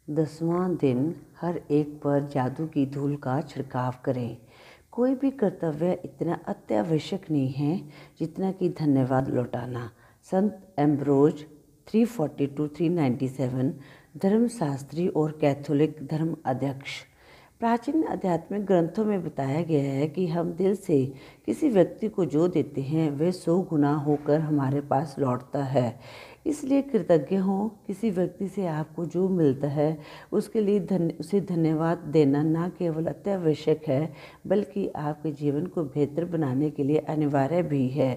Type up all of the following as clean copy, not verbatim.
10वां दिन हर एक पर जादू की धूल का छिड़काव करें। कोई भी कर्तव्य इतना अत्यावश्यक नहीं है जितना कि धन्यवाद लौटाना। संत एम्ब्रोज 342-397 धर्मशास्त्री और कैथोलिक धर्म अध्यक्ष। प्राचीन आध्यात्मिक ग्रंथों में बताया गया है कि हम दिल से किसी व्यक्ति को जो देते हैं वह 100 गुना होकर हमारे पास लौटता है। इसलिए कृतज्ञ हों। किसी व्यक्ति से आपको जो मिलता है उसके लिए उसे धन्यवाद देना न केवल अत्यावश्यक है बल्कि आपके जीवन को बेहतर बनाने के लिए अनिवार्य भी है।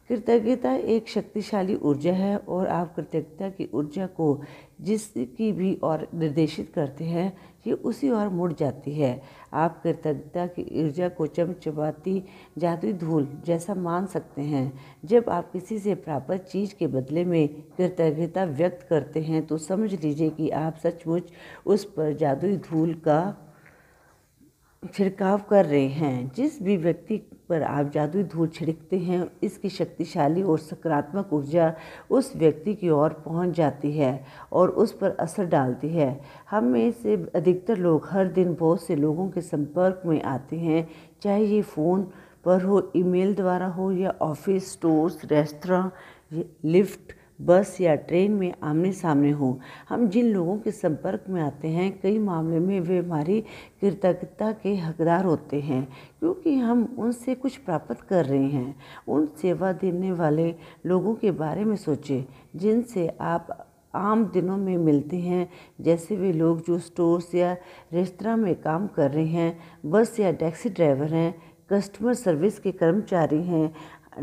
कृतज्ञता एक शक्तिशाली ऊर्जा है और आप कृतज्ञता की ऊर्जा को जिसकी भी ओर निर्देशित करते हैं ये उसी ओर मुड़ जाती है। आप कृतज्ञता की ऊर्जा को चमचमाती जादुई धूल जैसा मान सकते हैं। जब आप किसी से प्राप्त चीज़ के बदले में कृतज्ञता व्यक्त करते हैं तो समझ लीजिए कि आप सचमुच उस पर जादुई धूल का छिड़काव कर रहे हैं। जिस भी व्यक्ति पर आप जादुई धूल छिड़कते हैं इसकी शक्तिशाली और सकारात्मक ऊर्जा उस व्यक्ति की ओर पहुंच जाती है और उस पर असर डालती है। हम में से अधिकतर लोग हर दिन बहुत से लोगों के संपर्क में आते हैं, चाहे ये फ़ोन पर हो, ईमेल द्वारा हो या ऑफिस, स्टोर्स, रेस्तरां, लिफ्ट, बस या ट्रेन में आमने सामने हो। हम जिन लोगों के संपर्क में आते हैं कई मामले में वे हमारी कृतज्ञता के हकदार होते हैं क्योंकि हम उनसे कुछ प्राप्त कर रहे हैं। उन सेवा देने वाले लोगों के बारे में सोचें जिनसे आप आम दिनों में मिलते हैं, जैसे वे लोग जो स्टोर्स या रेस्तरां में काम कर रहे हैं, बस या टैक्सी ड्राइवर हैं, कस्टमर सर्विस के कर्मचारी हैं,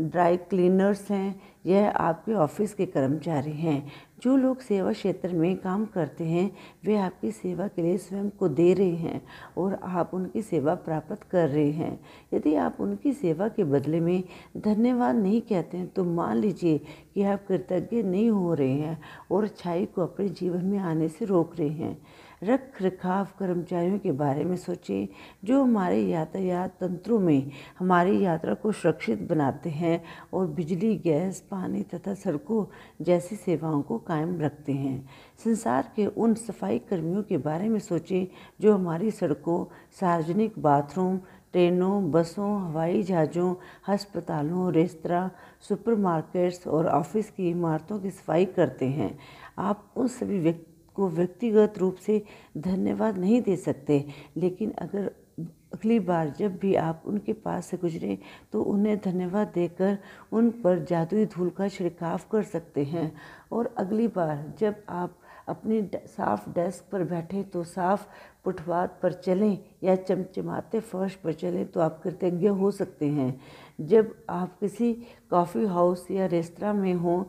ड्राई क्लीनर्स हैं, यह आपके ऑफिस के कर्मचारी हैं। जो लोग सेवा क्षेत्र में काम करते हैं वे आपकी सेवा के लिए स्वयं को दे रहे हैं और आप उनकी सेवा प्राप्त कर रहे हैं। यदि आप उनकी सेवा के बदले में धन्यवाद नहीं कहते हैं तो मान लीजिए कि आप कृतज्ञ नहीं हो रहे हैं और अच्छाई को अपने जीवन में आने से रोक रहे हैं। रख रखाव कर्मचारियों के बारे में सोचें जो हमारे यातायात तंत्रों में हमारी यात्रा को सुरक्षित बनाते हैं और बिजली, गैस, पानी तथा सड़कों जैसी सेवाओं को कायम रखते हैं। संसार के उन सफाई कर्मियों के बारे में सोचें जो हमारी सड़कों, सार्वजनिक बाथरूम, ट्रेनों, बसों, हवाई जहाज़ों, अस्पतालों, रेस्तरां, सुपरमार्केट्स और ऑफिस की इमारतों की सफाई करते हैं। आप उन सभी को व्यक्तिगत रूप से धन्यवाद नहीं दे सकते, लेकिन अगर अगली बार जब भी आप उनके पास से गुजरें तो उन्हें धन्यवाद देकर उन पर जादुई धूल का छिड़काव कर सकते हैं। और अगली बार जब आप अपनी साफ डेस्क पर बैठें तो साफ फुटपाथ पर चलें या चमचमाते फर्श पर चलें तो आप कृतज्ञ हो सकते हैं। जब आप किसी कॉफ़ी हाउस या रेस्तरां में हों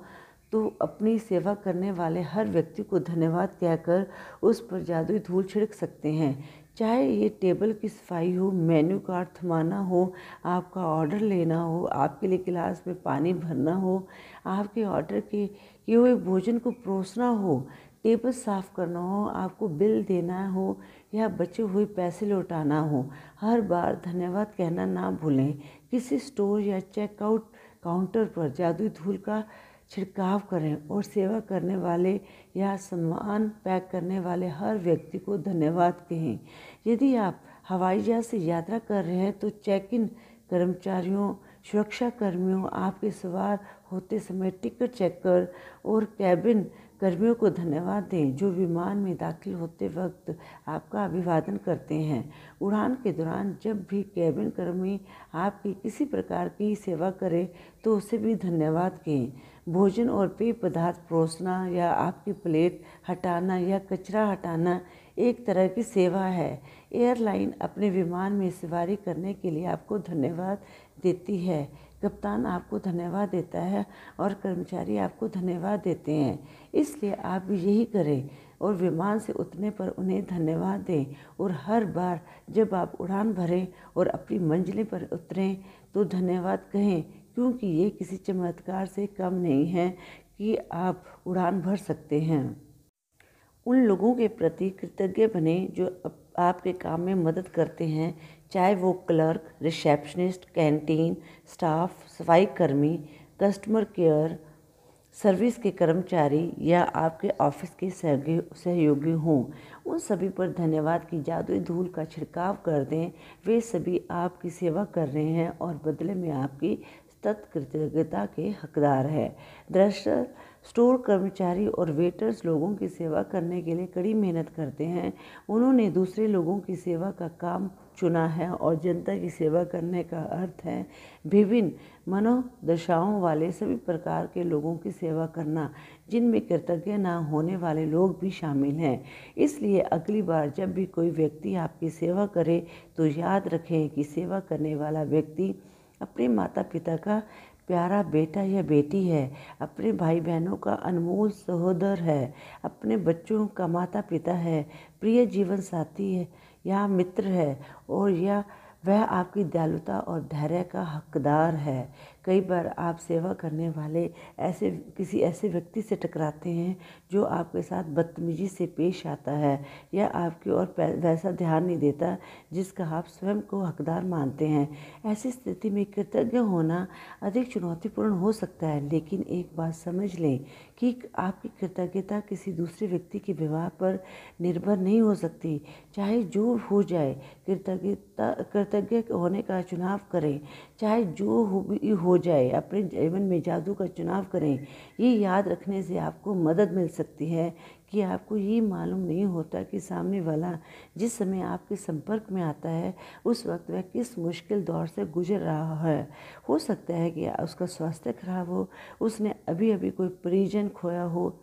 तो अपनी सेवा करने वाले हर व्यक्ति को धन्यवाद कहकर उस पर जादुई धूल छिड़क सकते हैं। चाहे ये टेबल की सफाई हो, मेन्यू कार्ड थमाना हो, आपका ऑर्डर लेना हो, आपके लिए गिलास में पानी भरना हो, आपके ऑर्डर के किए हुए भोजन को परोसना हो, टेबल साफ़ करना हो, आपको बिल देना हो या बचे हुए पैसे लौटाना हो। हर बार धन्यवाद कहना ना भूलें। किसी स्टोर या चेकआउट काउंटर पर जादुई धूल का छिड़काव करें और सेवा करने वाले या सामान पैक करने वाले हर व्यक्ति को धन्यवाद कहें। यदि आप हवाई जहाज़ से यात्रा कर रहे हैं तो चेक इन कर्मचारियों, सुरक्षा कर्मियों, आपके सवार होते समय टिकट चेकर और कैबिन कर्मियों को धन्यवाद दें जो विमान में दाखिल होते वक्त आपका अभिवादन करते हैं। उड़ान के दौरान जब भी कैबिन कर्मी आपकी किसी प्रकार की सेवा करे तो उसे भी धन्यवाद कहें। भोजन और पेय पदार्थ परोसना या आपकी प्लेट हटाना या कचरा हटाना एक तरह की सेवा है। एयरलाइन अपने विमान में सवारी करने के लिए आपको धन्यवाद देती है, कप्तान आपको धन्यवाद देता है और कर्मचारी आपको धन्यवाद देते हैं। इसलिए आप भी यही करें और विमान से उतरने पर उन्हें धन्यवाद दें और हर बार जब आप उड़ान भरें और अपनी मंजिल पर उतरें तो धन्यवाद कहें, क्योंकि ये किसी चमत्कार से कम नहीं है कि आप उड़ान भर सकते हैं। उन लोगों के प्रति कृतज्ञ बनें जो आपके काम में मदद करते हैं, चाहे वो क्लर्क, रिसेप्शनिस्ट, कैंटीन स्टाफ, सफाई कर्मी, कस्टमर केयर सर्विस के कर्मचारी या आपके ऑफिस के सहयोगी हों, उन सभी पर धन्यवाद की जादुई धूल का छिड़काव कर दें। वे सभी आपकी सेवा कर रहे हैं और बदले में आपकी सतत कृतज्ञता के हकदार है। दरअसल स्टोर कर्मचारी और वेटर्स लोगों की सेवा करने के लिए कड़ी मेहनत करते हैं। उन्होंने दूसरे लोगों की सेवा का काम चुना है और जनता की सेवा करने का अर्थ है विभिन्न मनोदशाओं वाले सभी प्रकार के लोगों की सेवा करना, जिनमें कृतज्ञ न होने वाले लोग भी शामिल हैं। इसलिए अगली बार जब भी कोई व्यक्ति आपकी सेवा करे तो याद रखें कि सेवा करने वाला व्यक्ति अपने माता पिता का प्यारा बेटा या बेटी है, अपने भाई बहनों का अनमोल सहोदर है, अपने बच्चों का माता पिता है, प्रिय जीवन साथी है या मित्र है, और या वह आपकी दयालुता और धैर्य का हकदार है। कई बार आप सेवा करने वाले किसी ऐसे व्यक्ति से टकराते हैं जो आपके साथ बदतमीजी से पेश आता है या आपकी ओर वैसा ध्यान नहीं देता जिसका आप स्वयं को हकदार मानते हैं। ऐसी स्थिति में कृतज्ञ होना अधिक चुनौतीपूर्ण हो सकता है, लेकिन एक बात समझ लें कि आपकी कृतज्ञता किसी दूसरे व्यक्ति के व्यवहार पर निर्भर नहीं हो सकती। चाहे जो हो जाए, कृतज्ञ होने का चुनाव करें। चाहे जो हो जाए, अपने जीवन में जादू का चुनाव करें। ये याद रखने से आपको मदद मिल सकती है कि आपको ये मालूम नहीं होता कि सामने वाला जिस समय आपके संपर्क में आता है उस वक्त वह किस मुश्किल दौर से गुजर रहा है। हो सकता है कि उसका स्वास्थ्य खराब हो, उसने अभी अभी कोई परिजन खोया हो,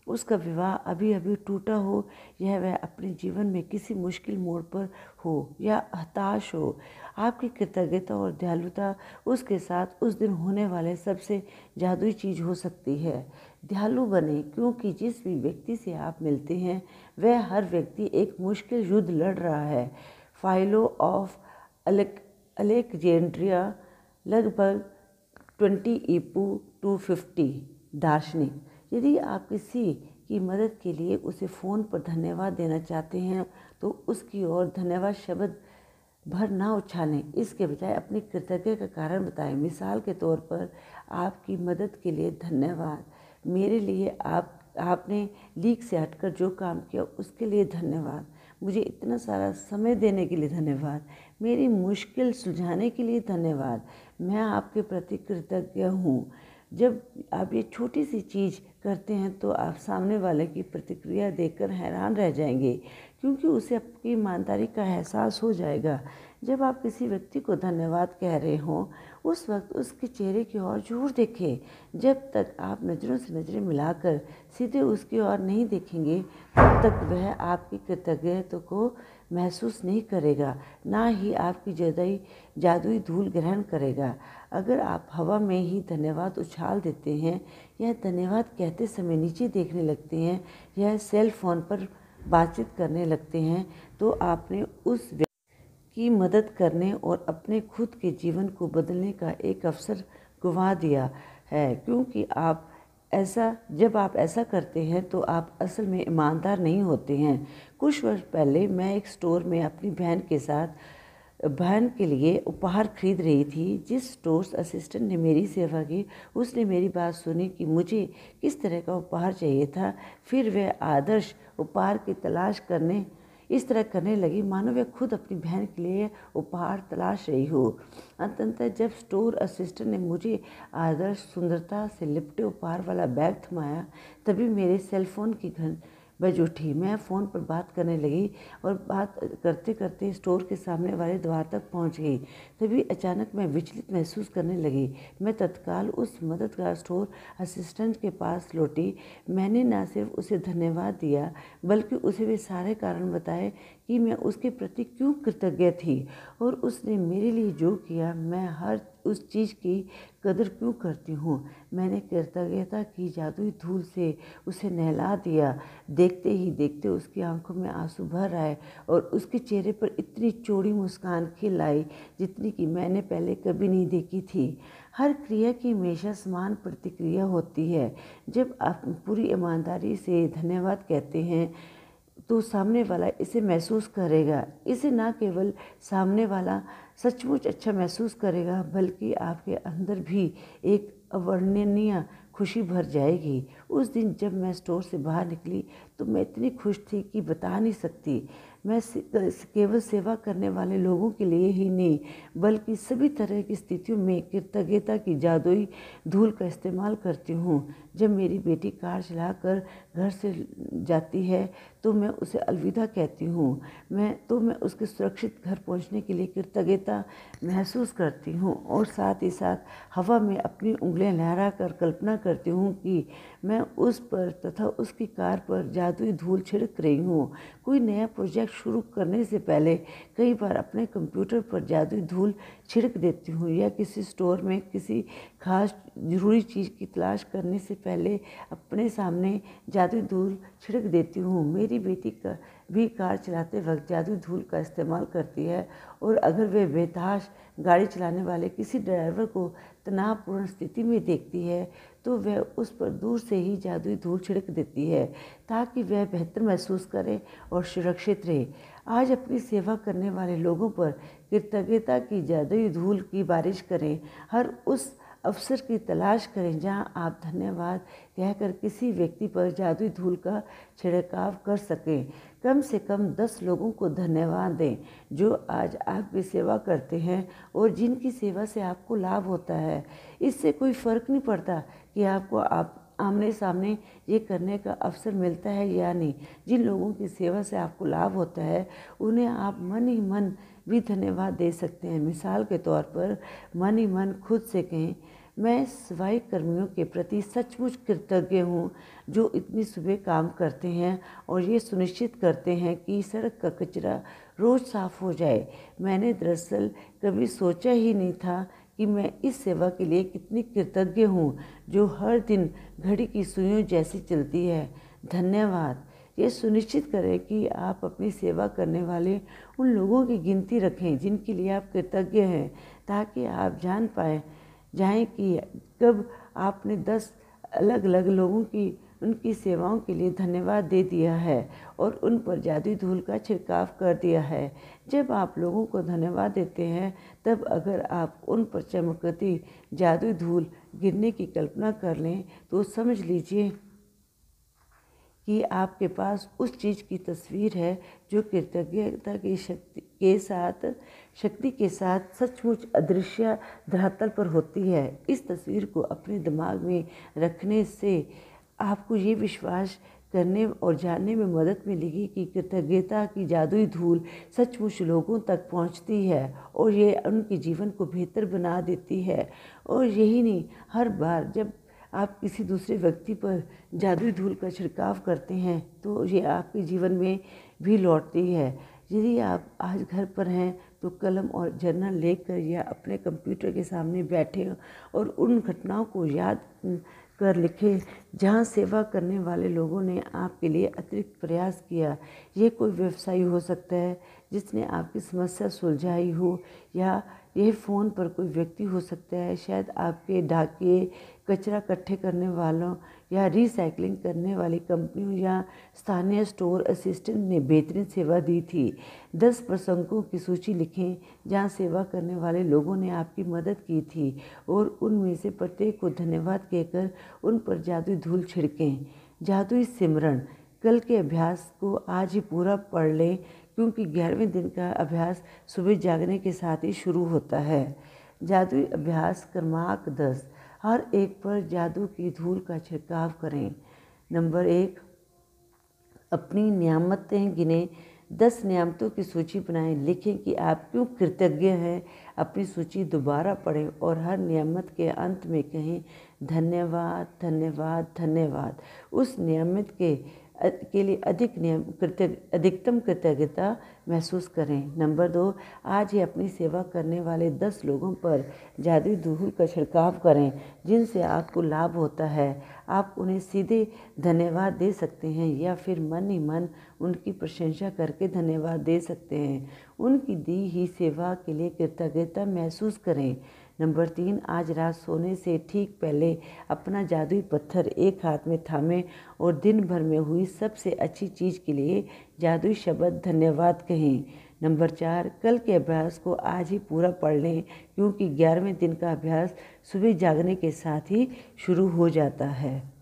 उसका विवाह अभी अभी टूटा हो, यह वह अपने जीवन में किसी मुश्किल मोड़ पर हो या हताश हो। आपकी कृतज्ञता और दयालुता उसके साथ उस दिन होने वाले सबसे जादुई चीज़ हो सकती है। दयालु बने, क्योंकि जिस भी व्यक्ति से आप मिलते हैं वह हर व्यक्ति एक मुश्किल युद्ध लड़ रहा है। फाइलो ऑफ अलेक्जेंड्रिया लगभग 20 ईपू 250 दार्शनिक। यदि आप किसी की मदद के लिए उसे फ़ोन पर धन्यवाद देना चाहते हैं तो उसकी ओर धन्यवाद शब्द भर ना उछालें, इसके बजाय अपनी कृतज्ञता का कारण बताएं। मिसाल के तौर पर, आपकी मदद के लिए धन्यवाद, मेरे लिए आपने लीक से हटकर जो काम किया उसके लिए धन्यवाद, मुझे इतना सारा समय देने के लिए धन्यवाद, मेरी मुश्किल सुलझाने के लिए धन्यवाद, मैं आपके प्रति कृतज्ञ हूँ। जब आप ये छोटी सी चीज़ करते हैं तो आप सामने वाले की प्रतिक्रिया देखकर हैरान रह जाएंगे, क्योंकि उसे आपकी ईमानदारी का एहसास हो जाएगा। जब आप किसी व्यक्ति को धन्यवाद कह रहे हों उस वक्त उसके चेहरे की ओर जरूर देखें। जब तक आप नज़रों से नज़रें मिलाकर सीधे उसकी ओर नहीं देखेंगे तब तक वह आपकी कृतज्ञता को महसूस नहीं करेगा, ना ही आपकी जादुई धूल ग्रहण करेगा। अगर आप हवा में ही धन्यवाद उछाल देते हैं या धन्यवाद कहते समय नीचे देखने लगते हैं या सेल फोन पर बातचीत करने लगते हैं तो आपने उस व्यक्ति की मदद करने और अपने खुद के जीवन को बदलने का एक अवसर गंवा दिया है। क्योंकि जब आप ऐसा करते हैं तो आप असल में ईमानदार नहीं होते हैं। कुछ वर्ष पहले मैं एक स्टोर में अपनी बहन के लिए उपहार खरीद रही थी। जिस स्टोर असिस्टेंट ने मेरी सेवा की उसने मेरी बात सुनी कि मुझे किस तरह का उपहार चाहिए था। फिर वह आदर्श उपहार की तलाश इस तरह करने लगी मानो वह खुद अपनी बहन के लिए उपहार तलाश रही हो। अंततः जब स्टोर असिस्टेंट ने मुझे आदर्श सुंदरता से लिपटे उपहार वाला बैग थमाया तभी मेरे सेलफोन की घंटी बज उठी। मैं फ़ोन पर बात करने लगी और बात करते करते स्टोर के सामने वाले द्वार तक पहुंच गई। तभी अचानक मैं विचलित महसूस करने लगी। मैं तत्काल उस मददगार स्टोर असिस्टेंट के पास लौटी। मैंने न सिर्फ उसे धन्यवाद दिया बल्कि उसे वे सारे कारण बताए कि मैं उसके प्रति क्यों कृतज्ञ थी और उसने मेरे लिए जो किया मैं हर उस चीज़ की कदर क्यों करती हूँ। मैंने कृतज्ञता की जादुई धूल से उसे नहला दिया। देखते ही देखते उसकी आंखों में आंसू भर आए और उसके चेहरे पर इतनी चौड़ी मुस्कान खिल आई जितनी कि मैंने पहले कभी नहीं देखी थी। हर क्रिया की हमेशा समान प्रतिक्रिया होती है। जब आप पूरी ईमानदारी से धन्यवाद कहते हैं तो सामने वाला इसे महसूस करेगा। इसे न केवल सामने वाला सचमुच अच्छा महसूस करेगा बल्कि आपके अंदर भी एक अवर्णनीय खुशी भर जाएगी। उस दिन जब मैं स्टोर से बाहर निकली तो मैं इतनी खुश थी कि बता नहीं सकती। मैं केवल सेवा करने वाले लोगों के लिए ही नहीं बल्कि सभी तरह की स्थितियों में कृतज्ञता की जादुई धूल का इस्तेमाल करती हूँ। जब मेरी बेटी कार चलाकर घर से जाती है तो मैं उसे अलविदा कहती हूँ। मैं उसके सुरक्षित घर पहुँचने के लिए कृतज्ञता महसूस करती हूँ और साथ ही साथ हवा में अपनी उंगलियां लहरा कर कल्पना करती हूँ कि मैं उस पर तथा उसकी कार पर जादुई धूल छिड़क रही हूँ। कोई नया प्रोजेक्ट शुरू करने से पहले कई बार अपने कंप्यूटर पर जादुई धूल छिड़क देती हूँ या किसी स्टोर में किसी खास ज़रूरी चीज़ की तलाश करने से पहले अपने सामने जादुई धूल छिड़क देती हूँ। मेरी बेटी का भी कार चलाते वक्त जादुई धूल का इस्तेमाल करती है और अगर वे बेतहाश गाड़ी चलाने वाले किसी ड्राइवर को तनावपूर्ण स्थिति में देखती है तो वह उस पर दूर से ही जादुई धूल छिड़क देती है ताकि वह बेहतर महसूस करे और सुरक्षित रहे। आज अपनी सेवा करने वाले लोगों पर कृतज्ञता की जादुई धूल की बारिश करें। हर उस अवसर की तलाश करें जहां आप धन्यवाद कहकर किसी व्यक्ति पर जादुई धूल का छिड़काव कर सकें। कम से कम 10 लोगों को धन्यवाद दें जो आज आपकी सेवा करते हैं और जिनकी सेवा से आपको लाभ होता है। इससे कोई फ़र्क नहीं पड़ता कि आपको आमने सामने ये करने का अवसर मिलता है या नहीं। जिन लोगों की सेवा से आपको लाभ होता है उन्हें आप मन ही मन भी धन्यवाद दे सकते हैं। मिसाल के तौर पर मन ही मन खुद से कहें, मैं सफाई कर्मियों के प्रति सचमुच कृतज्ञ हूँ जो इतनी सुबह काम करते हैं और ये सुनिश्चित करते हैं कि सड़क का कचरा रोज़ साफ़ हो जाए। मैंने दरअसल कभी सोचा ही नहीं था कि मैं इस सेवा के लिए कितनी कृतज्ञ हूँ जो हर दिन घड़ी की सुइयों जैसी चलती है। धन्यवाद। ये सुनिश्चित करें कि आप अपनी सेवा करने वाले उन लोगों की गिनती रखें जिनके लिए आप कृतज्ञ हैं ताकि आप जान जाएं कि कब आपने 10 अलग अलग लोगों की उनकी सेवाओं के लिए धन्यवाद दे दिया है और उन पर जादुई धूल का छिड़काव कर दिया है। जब आप लोगों को धन्यवाद देते हैं तब अगर आप उन पर चमकती जादुई धूल गिरने की कल्पना कर लें तो समझ लीजिए कि आपके पास उस चीज़ की तस्वीर है जो कृतज्ञता की शक्ति के साथ सचमुच अदृश्य धरातल पर होती है। इस तस्वीर को अपने दिमाग में रखने से आपको ये विश्वास करने और जानने में मदद मिलेगी कि कृतज्ञता की जादुई धूल सचमुच लोगों तक पहुंचती है और ये उनके जीवन को बेहतर बना देती है। और यही नहीं, हर बार जब आप किसी दूसरे व्यक्ति पर जादुई धूल का छिड़काव करते हैं तो ये आपके जीवन में भी लौटती है। यदि आप आज घर पर हैं तो कलम और जर्नल लेकर या अपने कंप्यूटर के सामने बैठे और उन घटनाओं को याद कर लिखें जहां सेवा करने वाले लोगों ने आपके लिए अतिरिक्त प्रयास किया। ये कोई व्यवसायी हो सकता है जिसने आपकी समस्या सुलझाई हो या यह फ़ोन पर कोई व्यक्ति हो सकता है, शायद आपके डाकिए, कचरा इकट्ठे करने वालों या रिसाइकलिंग करने वाली कंपनियों या स्थानीय स्टोर असिस्टेंट ने बेहतरीन सेवा दी थी। 10 प्रसंगों की सूची लिखें जहां सेवा करने वाले लोगों ने आपकी मदद की थी और उनमें से प्रत्येक को धन्यवाद कहकर उन पर जादुई धूल छिड़कें। जादुई सिमरन। कल के अभ्यास को आज ही पूरा पढ़ लें क्योंकि 11वें दिन का अभ्यास सुबह जागने के साथ ही शुरू होता है। जादुई अभ्यास क्रमांक 10। हर एक पर जादू की धूल का छिड़काव करें। नंबर 1, अपनी नियामतें गिनें। 10 नियामतों की सूची बनाएं। लिखें कि आप क्यों कृतज्ञ हैं। अपनी सूची दोबारा पढ़ें और हर नियामत के अंत में कहें धन्यवाद, धन्यवाद, धन्यवाद। उस नियामत के लिए अधिकतम कृतज्ञता महसूस करें। नंबर 2, आज ही अपनी सेवा करने वाले 10 लोगों पर जादुई धूल का छिड़काव करें जिनसे आपको लाभ होता है। आप उन्हें सीधे धन्यवाद दे सकते हैं या फिर मन ही मन उनकी प्रशंसा करके धन्यवाद दे सकते हैं। उनकी दी ही सेवा के लिए कृतज्ञता महसूस करें। नंबर 3, आज रात सोने से ठीक पहले अपना जादुई पत्थर एक हाथ में थामें और दिन भर में हुई सबसे अच्छी चीज़ के लिए जादुई शब्द धन्यवाद कहें। नंबर 4, कल के अभ्यास को आज ही पूरा पढ़ लें, क्योंकि 11वें दिन का अभ्यास सुबह जागने के साथ ही शुरू हो जाता है।